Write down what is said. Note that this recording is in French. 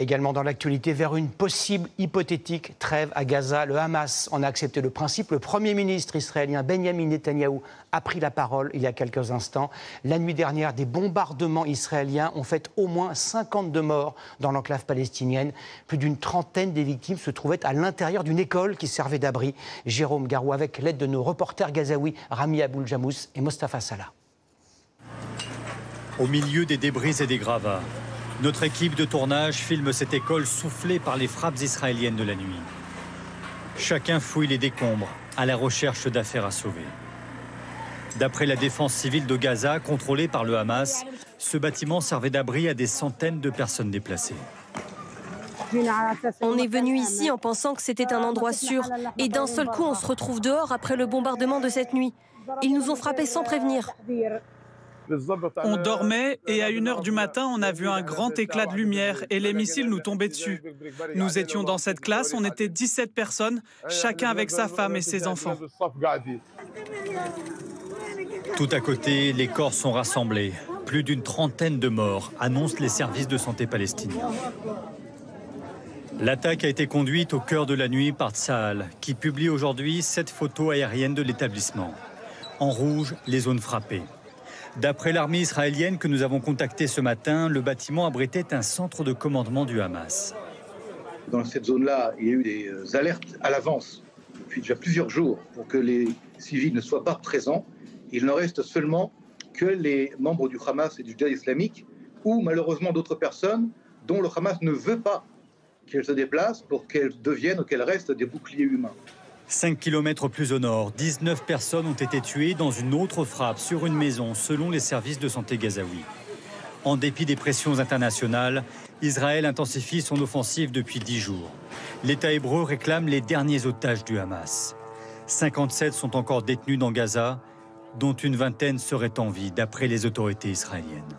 Également dans l'actualité, vers une possible hypothétique trêve à Gaza, le Hamas en a accepté le principe. Le Premier ministre israélien Benjamin Netanyahou a pris la parole il y a quelques instants. La nuit dernière, des bombardements israéliens ont fait au moins 52 morts dans l'enclave palestinienne. Plus d'une trentaine des victimes se trouvaient à l'intérieur d'une école qui servait d'abri. Jérôme Garou, avec l'aide de nos reporters gazaouis Rami Abouljamous et Mostafa Salah. Au milieu des débris et des gravats, notre équipe de tournage filme cette école soufflée par les frappes israéliennes de la nuit. Chacun fouille les décombres à la recherche d'affaires à sauver. D'après la défense civile de Gaza, contrôlée par le Hamas, ce bâtiment servait d'abri à des centaines de personnes déplacées. On est venu ici en pensant que c'était un endroit sûr. Et d'un seul coup, on se retrouve dehors après le bombardement de cette nuit. Ils nous ont frappés sans prévenir. On dormait et à 1h du matin, on a vu un grand éclat de lumière et les missiles nous tombaient dessus. Nous étions dans cette classe, on était 17 personnes, chacun avec sa femme et ses enfants. Tout à côté, les corps sont rassemblés. Plus d'une trentaine de morts, annoncent les services de santé palestiniens. L'attaque a été conduite au cœur de la nuit par Tsahal, qui publie aujourd'hui 7 photos aériennes de l'établissement. En rouge, les zones frappées. D'après l'armée israélienne que nous avons contactée ce matin, le bâtiment abritait un centre de commandement du Hamas. Dans cette zone-là, il y a eu des alertes à l'avance depuis déjà plusieurs jours pour que les civils ne soient pas présents. Il ne reste seulement que les membres du Hamas et du Djihad islamique ou malheureusement d'autres personnes dont le Hamas ne veut pas qu'elles se déplacent pour qu'elles deviennent ou qu'elles restent des boucliers humains. 5 kilomètres plus au nord, 19 personnes ont été tuées dans une autre frappe sur une maison, selon les services de santé gazaouis. En dépit des pressions internationales, Israël intensifie son offensive depuis 10 jours. L'État hébreu réclame les derniers otages du Hamas. 57 sont encore détenus dans Gaza, dont une vingtaine seraient en vie, d'après les autorités israéliennes.